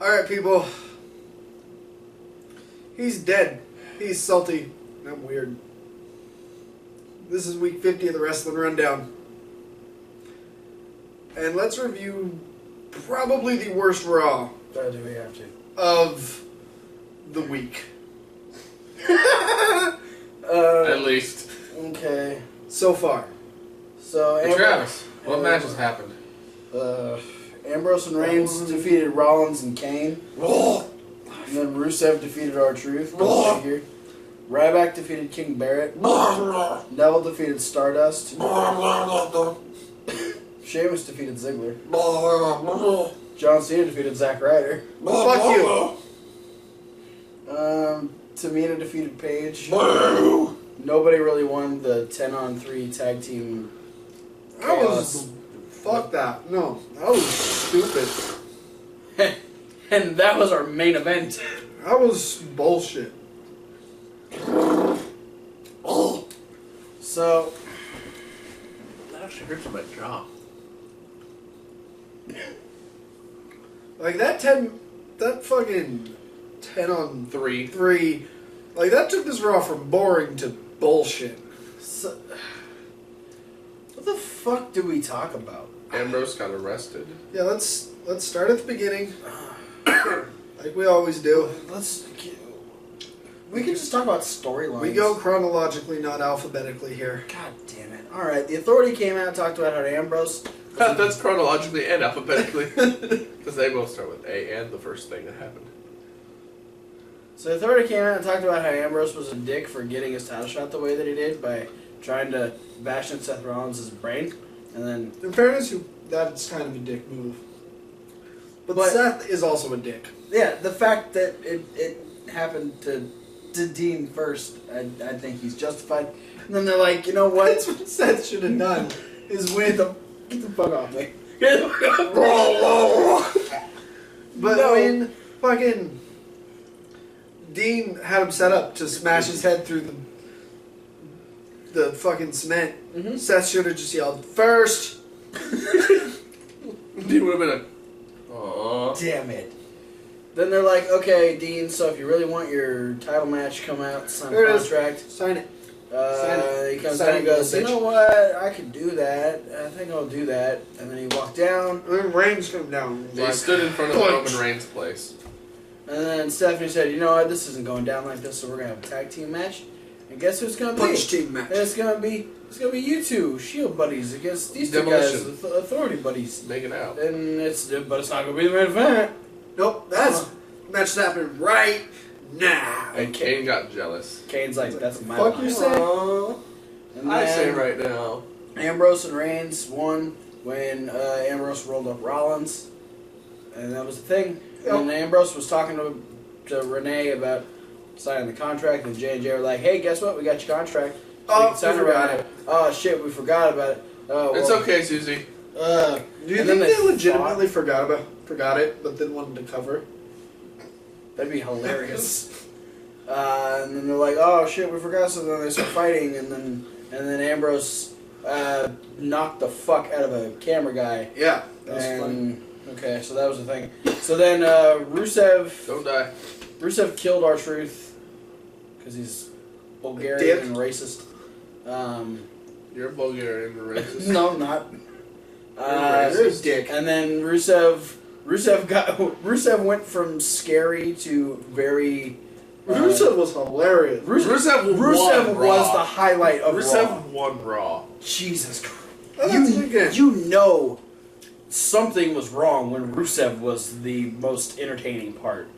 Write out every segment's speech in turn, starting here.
Alright, people. He's dead. He's salty. I'm weird. This is week 50 of the Wrestling Rundown. And let's review probably the worst Raw. Do we have to? Of the week. At least. Okay. So far. So, Hey, Travis, what matches happened? Ambrose and Reigns defeated Rollins and Kane. And then Rusev defeated R-Truth. Ryback defeated King Barrett. Neville defeated Stardust. Sheamus defeated Ziggler. John Cena defeated Zack Ryder. Fuck you. Tamina defeated Paige. Nobody really won the 10-on-3 tag team. Fuck that. No, that was stupid. And that was our main event. That was bullshit. So, That actually hurts my jaw. Like that fucking 10 on 3. Like that took this Raw from boring to bullshit. what the fuck do we talk about? Ambrose got arrested. Yeah, let's start at the beginning, like we always do. We can just talk about storylines. We go chronologically, not alphabetically here. God damn it! All right, the Authority came out and talked about how Ambrose. That's chronologically and alphabetically. Because they both start with A and the first thing that happened. So the Authority came out and talked about how Ambrose was a dick for getting his title shot the way that he did by trying to bash in Seth Rollins' brain, and then. In fairness, that's kind of a dick move. But Seth is also a dick. Yeah, the fact that it happened to Dean first, I think he's justified. And then they're like, you know what? That's what Seth should have done. Is win. Get the fuck off me. But No. I mean, fucking Dean had him set up to smash his head through the fucking cement. Mm-hmm. Seth should have just yelled first. Dean would have been like, aww. Damn it. Then they're like, okay, Dean, so if you really want your title match, come out, sign There a it is. contract. Sign it. He comes Sign down and it, goes, bitch. you know what? I can do that. I think I'll do that. And then he walked down. And then Reigns come down. They stood in front of Roman Reigns' place. And then Stephanie said, you know what? This isn't going down like this, so we're going to have a tag team match. And guess who it's going to be? Punch team match. And it's gonna be you two Shield buddies against these two Demolition. guys, Authority buddies. Making out. And but it's not gonna be the main event. Nope, that's match is happening right now. And Kane got jealous. Kane's like, that's my Fuck line. you say? And I then say right now. Ambrose and Reigns won when Ambrose rolled up Rollins, and that was the thing. Yep. And then Ambrose was talking to Renee about signing the contract, and J&J were like, hey, guess what? We got your contract. So you can sign it right now. Oh, shit, we forgot about it. Oh, It's well, okay, Susie. Do you think they legitimately forgot it, but then wanted to cover it? That'd be hilarious. And then they're like, "Oh shit, we forgot." So then they start fighting, and then Ambrose knocked the fuck out of a camera guy. Yeah, that was funny. Okay, so that was the thing. So then Rusev Don't die. killed R-Truth because he's Bulgarian and racist. You're a Bulgarian and racist. No, I'm not. You're a dick. And then Rusev went from scary to very. Rusev was hilarious. Rusev Rusev won was Raw. the highlight of Rusev Raw. won Raw. Jesus Christ. Oh, that's good. You know something was wrong when Rusev was the most entertaining part.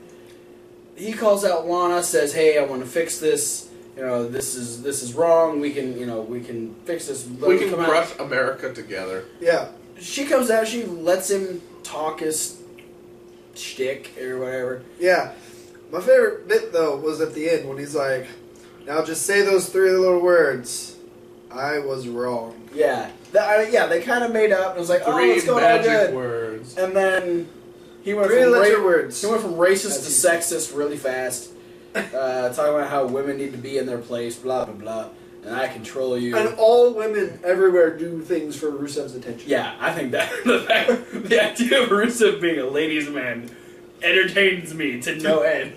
He calls out Lana, says, "Hey, I want to fix this. You know, this is wrong. We can fix this. We can crush America together." Yeah. She comes out. She lets him talk his shtick or whatever. Yeah. My favorite bit, though, was at the end when he's like, now just say those 3 little words. I was wrong. Yeah. They kind of made up. And it was like, oh, 3 it's going all magic good. words. And then he went 3 from letter words. He went from racist to sexist really fast. Talking about how women need to be in their place, blah, blah, blah. And I control you. And all women everywhere do things for Rusev's attention. Yeah, I think that the idea of Rusev being a ladies' man entertains me to no end.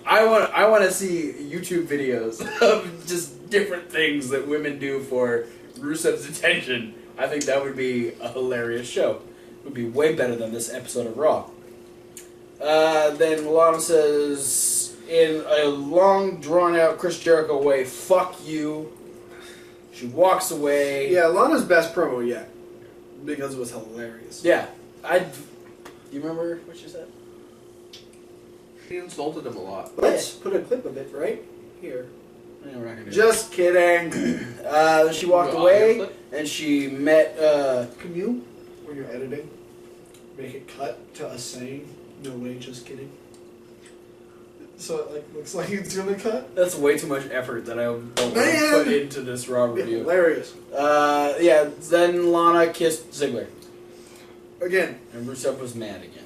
I want to see YouTube videos of just different things that women do for Rusev's attention. I think that would be a hilarious show. It would be way better than this episode of Raw. Then Lana says, in a long, drawn-out Chris Jericho way, "Fuck you." She walks away. Yeah, Lana's best promo yet. Because it was hilarious. Yeah. You remember what she said? She insulted him a lot. Let's put a clip of it right here. Yeah, we're not gonna do Just kidding. Then she walked away, and she met, Can you, when you're editing, make it cut to us saying, "No way, just kidding"? So it looks like it's gonna cut? that's way too much effort that I don't want to Man! put into this Raw review. Hilarious. Yeah, then Lana kissed Ziggler, Again, and Rusev was mad again.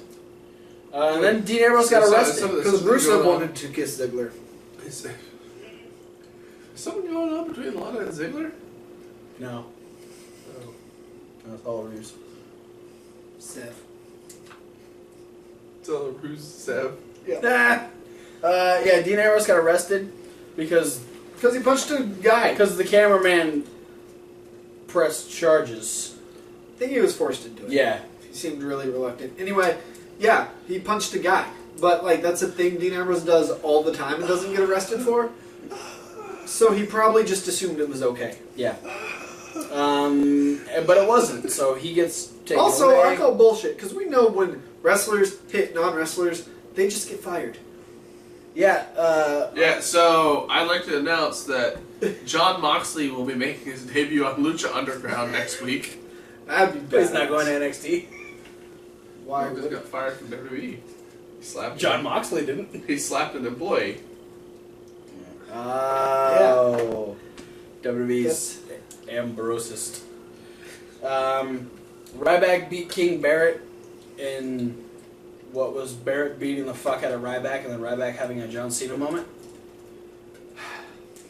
And then Dean Ambrose got arrested. because Rusev wanted to kiss Ziggler. Is something going on between Lana and Ziggler? No, Oh. that's all ruse. Seth. So Rusev. Yeah. Yeah, Dean Ambrose got arrested because Because he punched a guy. the cameraman pressed charges. I think he was forced into it. Yeah. He seemed really reluctant. Anyway, yeah, he punched a guy. But, that's a thing Dean Ambrose does all the time and doesn't get arrested for. So he probably just assumed it was okay. Yeah. But it wasn't, so he gets taken Also, away. I call bullshit, because we know when wrestlers hit non-wrestlers, they just get fired. Yeah, Yeah, so I'd like to announce that Jon Moxley will be making his debut on Lucha Underground next week. That'd be but bad. he's not going to NXT. Why He just would got fired from WWE. He slapped John Moxley didn't. He slapped an employee. Oh. WWE's Ambrosist. Ryback beat King Barrett in what was Barrett beating the fuck out of Ryback and then Ryback having a John Cena moment.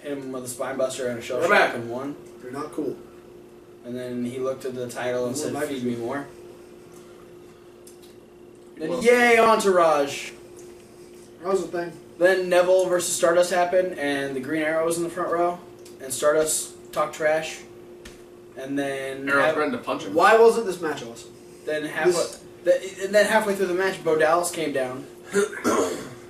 Hit him with a spine buster and a shoulder Ryback. shock and won. You're not cool. And then he looked at the title and said, Well, "Feed me more." Then Well- yay, Entourage. That was the thing. Then Neville versus Stardust happened, and the Green Arrow was in the front row, and Stardust talked trash, and then Arrow threatened to punch him. Why wasn't this match awesome? then halfway through the match, Bo Dallas came down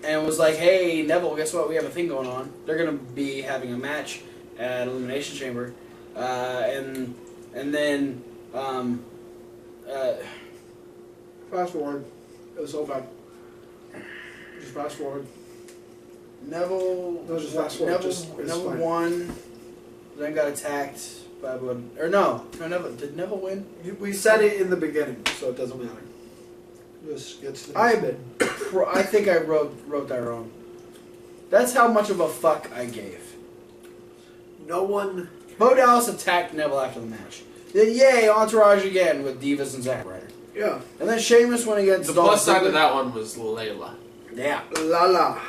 and was like, "Hey Neville, guess what? We have a thing going on. They're gonna be having a match at Elimination Chamber, and then Fast forward. It was so bad. Just fast forward. Neville No, just fast forward. Neville won, then got attacked by Neville. Did Neville win? We said it in the beginning, so it doesn't matter. Just get to the I bit. I think I wrote that wrong. That's how much of a fuck I gave. No one. Bo Dallas attacked Neville after the match. Then yay, Entourage again with Divas and Zack Ryder. Yeah. And then Sheamus went against The Dolph plus side Ziggler. of that one was Layla. Yeah. La la.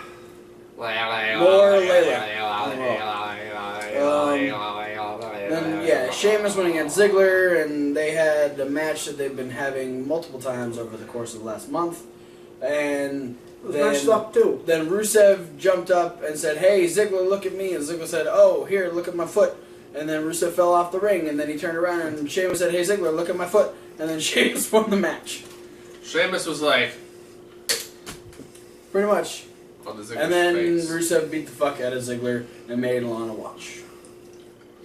Then yeah, Sheamus went against Ziggler, and they had a match that they've been having multiple times over the course of the last month. And This match sucked too. then Rusev jumped up and said, "Hey Ziggler, look at me." And Ziggler said, "Oh, here, look at my foot." And then Rusev fell off the ring, and then he turned around and Sheamus said, "Hey Ziggler, look at my foot." And then Sheamus won the match. Sheamus was like Pretty much. on the Ziggler's And then face. Rusev beat the fuck out of Ziggler and made Lana watch.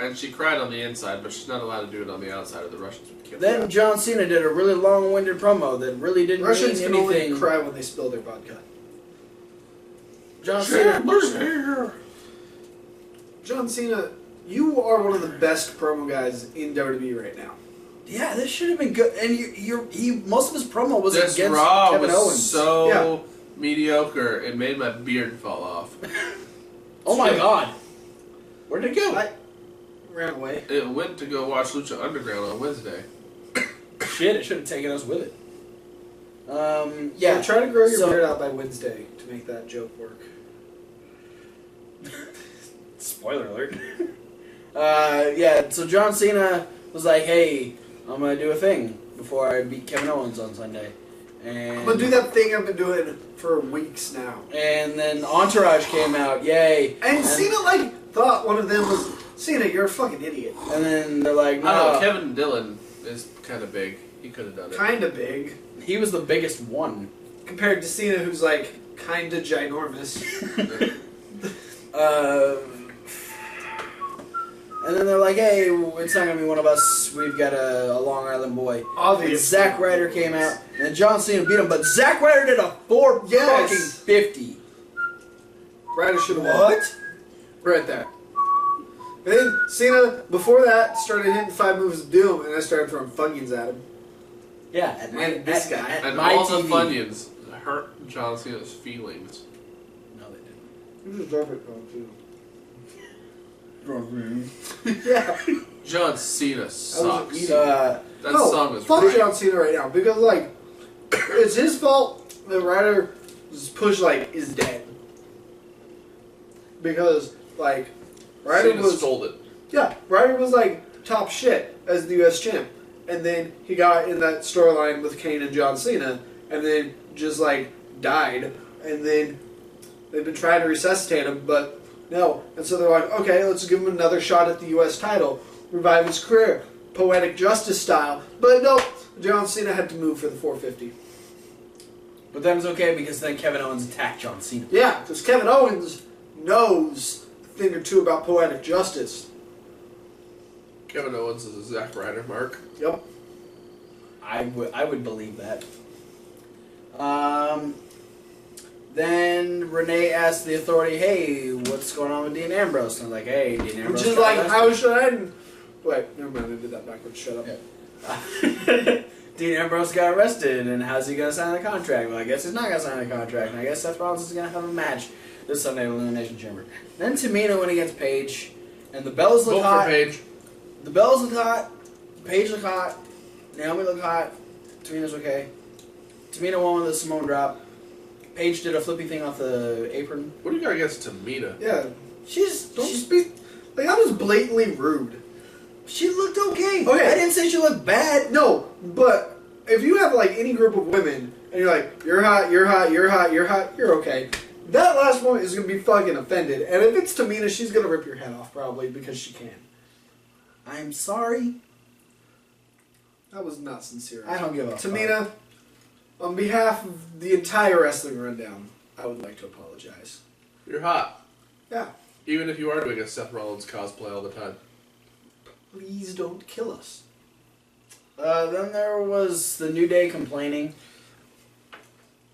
And she cried on the inside, but she's not allowed to do it on the outside of the Russians. Then John Cena did a really long-winded promo that really didn't Russians mean can only anything. cry when they spill their vodka. John Cena. John Cena, you are one of the best promo guys in WWE right now. Yeah, this should have been good. And most of his promo was This against Raw Kevin was Owens. so mediocre, it made my beard fall off. Oh my god. Where'd it go? I ran away. It went to go watch Lucha Underground on Wednesday. Shit, it should have taken us with it. Yeah. So try to grow your So- beard out by Wednesday to make that joke work. Spoiler alert. Yeah, so John Cena was like, "Hey, I'm gonna do a thing before I beat Kevin Owens on Sunday." And I'm gonna do that thing I've been doing for weeks now. And then Entourage came out, yay. And Cena, like, thought one of them was, Cena, you're a fucking idiot. And then they're like, I don't know, no. Kevin Dillon is kind of big. He could have done it. Kinda big. He was the biggest one. Compared to Cena, who's, like, kinda ginormous. And then they're like, hey, it's not going to be one of us. We've got a Long Island boy. Obviously. And Zack Ryder came out, and then John Cena beat him, but Zack Ryder did a 450. Ryder should have won. What? Right there. And then Cena, before that, started hitting 5 moves of doom, and I started throwing Funyuns at him. Yeah, at And this guy. At And my all TV. the Funyuns hurt John Cena's feelings. No, they didn't. You just love it, though, too. Yeah. Yeah. John Cena sucks. So, That No, song is fuck great. John Cena right now, because, like, it's his fault that Ryder's push, like, is dead. Because, like, Ryder Cena was... stole it. Yeah, Ryder was, like, top shit as the U.S. champ. And then he got in that storyline with Kane and John Cena, and then just, like, died. And then they've been trying to resuscitate him, but no. And so they're like, okay, let's give him another shot at the U.S. title. Revive his career. Poetic justice style. But no, John Cena had to move for the 450. but that was okay because then Kevin Owens attacked John Cena. Yeah, because Kevin Owens knows a thing or two about poetic justice. Kevin Owens is a Zack Ryder mark. Yep. I would believe that. Then Renee asked the Authority, hey, what's going on with Dean Ambrose? And I'm like, hey, Dean Ambrose. Which is got like, arrested. how should I... Wait, never mind, I did that backwards. Shut up. Yeah. Dean Ambrose got arrested, and how's he going to sign the contract? Well, I guess he's not going to sign the contract, and I guess Seth Rollins is going to have a match this Sunday at Elimination Chamber. Then Tamina went against Paige, and the bells look Vote hot. for Paige. The bells look hot. Paige look hot. Naomi look hot. Tamina's okay. Tamina won with a Simone drop. Paige did a flippy thing off the apron. What do you got against Tamina? Yeah. She's Don't speak... Like, that was blatantly rude. She looked okay. Okay. I didn't say she looked bad. No, but if you have, like, any group of women, and you're like, you're hot, you're hot, you're hot, you're hot, you're okay, that last one is going to be fucking offended. And if it's Tamina, she's going to rip your head off, probably, because she can. I'm sorry. That was not sincere. I don't give a fuck. Tamina, on behalf of the entire Wrestling Rundown, I would like to apologize. You're hot. Yeah. Even if you are doing a Seth Rollins cosplay all the time. Please don't kill us. Then there was the New Day complaining.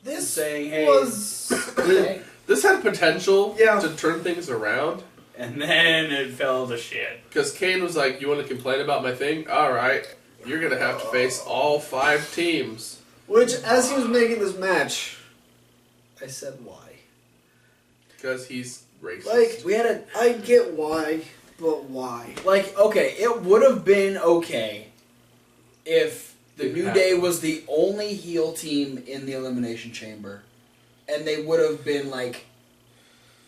This saying, hey, was... okay. This had potential Yeah. to turn things around. And then it fell to shit. Because Kane was like, you want to complain about my thing? Alright. You're going to have to face all 5 teams. Which, as he was making this match, I said why. Because he's racist. Like, I get why, but why? Like, okay, it would have been okay if the Didn't New happen. Day was the only heel team in the Elimination Chamber. And they would have been, like,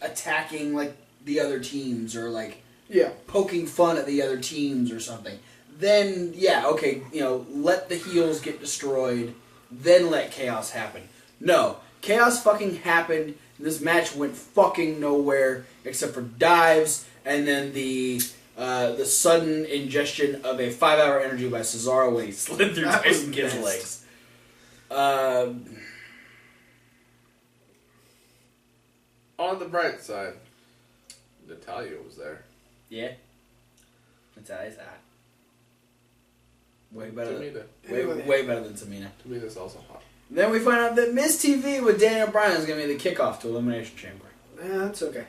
attacking, like, the other teams or, like, Yeah. poking fun at the other teams or something. Then, yeah, okay, you know, let the heels get destroyed, then let chaos happen. No, chaos fucking happened. This match went fucking nowhere except for dives and then the sudden ingestion of a 5-hour energy by Cesaro when he slid through That was Tyson Kidd's best. legs. On the bright side, Natalia was there. Yeah. Natalia's hot. Way better than, Tamina. way better than Tamina. Tamina's also hot. Then we find out that Miss TV with Daniel Bryan is going to be the kickoff to Elimination Chamber. Yeah, that's okay.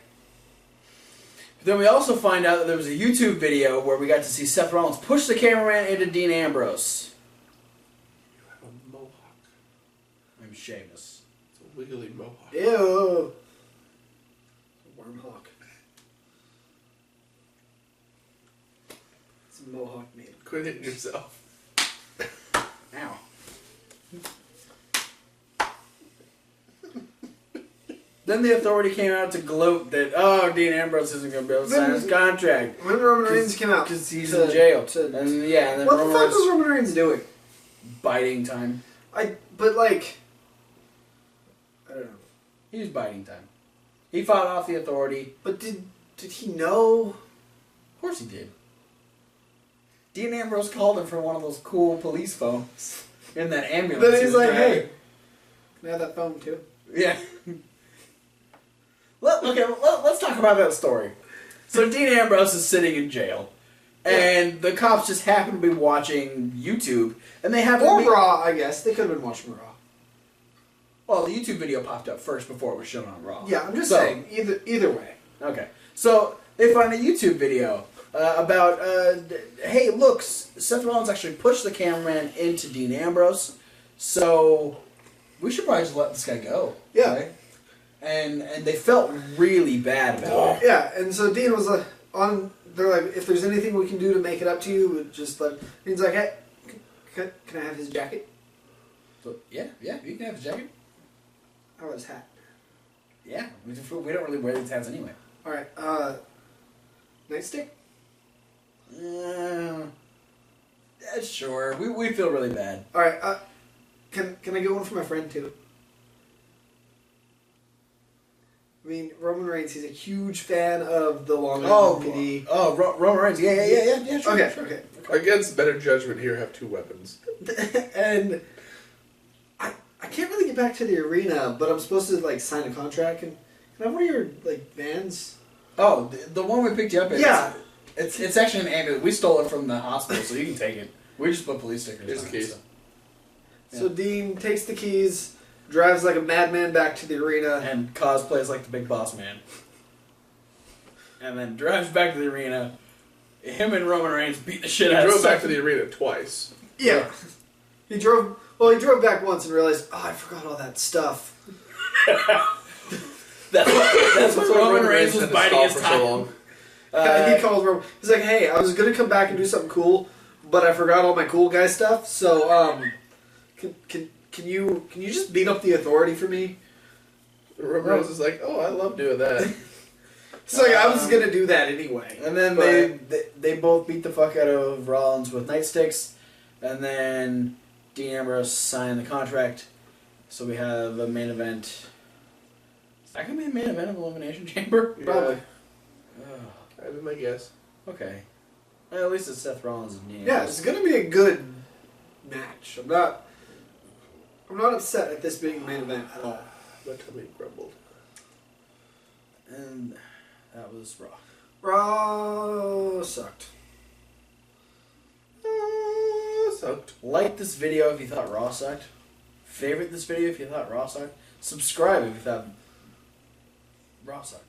Then we also find out that there was a YouTube video where we got to see Seth Rollins push the cameraman into Dean Ambrose. You have a mohawk. I'm Sheamus. It's a wiggly mohawk. Ew. Worm hawk. It's a mohawk made. Quit hitting yourself. Ow. Then the Authority came out to gloat that, oh, Dean Ambrose isn't going to be able to sign his contract When Roman Reigns came out, because he's in jail. to- And yeah, and then what the Roman fuck Reigns was Roman Reigns doing? biding time. But like, I don't know. He was biding time. He fought off the authority. But did he know? Of course he did. Dean Ambrose called him from one of those cool police phones in that ambulance. Then he he's was like, driving. hey, can I have that phone too? Yeah. Let's talk about that story. So Dean Ambrose is sitting in jail, and the cops just happen to be watching YouTube, and they happen Or to be... Raw, I guess. They could have been watching Raw. Well, the YouTube video popped up first before it was shown on Raw. Yeah, I'm just saying, either way. Okay. So, they find a YouTube video about, hey, look, Seth Rollins actually pushed the cameraman into Dean Ambrose, so we should probably just let this guy go. Yeah. Right? And they felt really bad about it. Yeah, and so Dean was they're like, if there's anything we can do to make it up to you, just let... Dean's like, hey, can I have his jacket? So, yeah, you can have his jacket. How about his hat? Yeah, we don't really wear these hats anyway. Alright, nightstick? Yeah, sure. We feel really bad. Alright, can I get one for my friend too? I mean, Roman Reigns, he's a huge fan of the Long Island PD. Roman Reigns. Yeah, sure. Okay. Against better judgment here, have 2 weapons. And I can't really get back to the arena, but I'm supposed to like sign a contract. Can I have one of your like vans? Oh, the one we picked you up in. Yeah. It's actually an ambulance. We stole it from the hospital, so you can take it. We just put police stickers Here's on the it. keys. So Dean takes the keys, drives like a madman back to the arena. And cosplays like the big boss man. And then drives back to the arena. Him and Roman Reigns beat the shit out of Drove back to something. the arena twice. Yeah. He drove back once and realized, oh, I forgot all that stuff. That's what Roman Reigns was had to biting stall his for time. so long. He calls Roman. He's like, hey, I was going to come back and do something cool, but I forgot all my cool guy stuff, so, can you just beat up the authority for me? Roman Reigns is like, oh, I love doing that. It's like, I was going to do that anyway. And then they both beat the fuck out of Rollins with nightsticks, and then Dean Ambrose signed the contract, so we have a main event. Is that going to be the main event of Elimination Chamber? Probably. I did my guess. Okay. Well, at least it's Seth Rollins and Dean Yeah, Ambrose. it's going to be a good match. I'm not upset at this being the main event at all. My tummy grumbled. And that was Raw. Raw sucked. Sucked. Like this video if you thought Raw sucked. Favorite this video if you thought Raw sucked. Subscribe if you thought Raw sucked.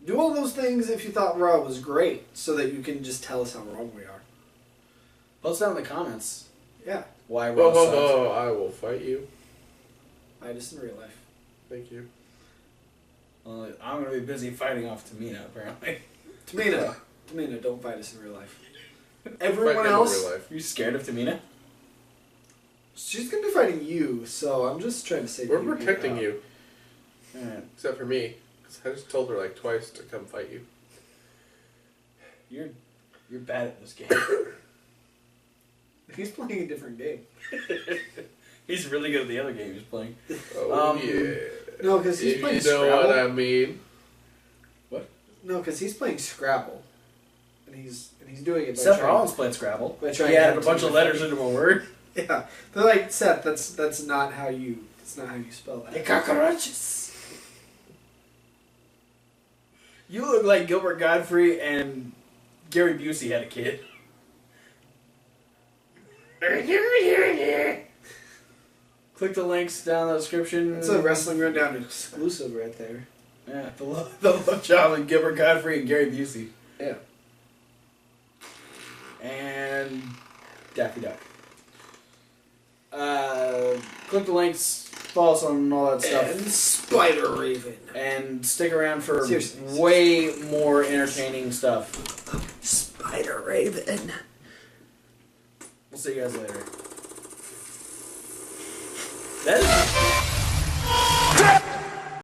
Do all those things if you thought Raw was great, so that you can just tell us how wrong we are. Post down in the comments Yeah. why Raw sucked. Oh, I will fight you. I just in real life. Thank you. Well, I'm going to be busy fighting off Tamina, apparently. Tamina, don't fight us in real life. Fight Everyone me in else, real life. Are you scared of Tamina? she's gonna be fighting you. So I'm just trying to save We're you. protecting you. Alright. Except for me. Because I just told her like twice to come fight you. You're bad at this game. He's playing a different game. He's really good at the other game he's playing. Oh, yeah. No, because he's If playing you know Scrabble. what I mean. No, because he's playing Scrabble, and he's doing it. By Seth trying- Rollins played Scrabble. by He trying to added have a bunch two of letters different- into a word. Yeah, they're like, Seth. That's not how you. That's not how you spell that. The cockroaches. You look like Gilbert Godfrey and Gary Busey had a kid. Click the links down in the description. It's a Wrestling Rundown exclusive right there. Yeah, the love job of Gilbert Godfrey and Gary Busey. Yeah. And Daffy Duck. Click the links, follow us on all that stuff. And Spider Raven. And stick around for Seriously. way more entertaining stuff. Spider Raven. We'll see you guys later. That is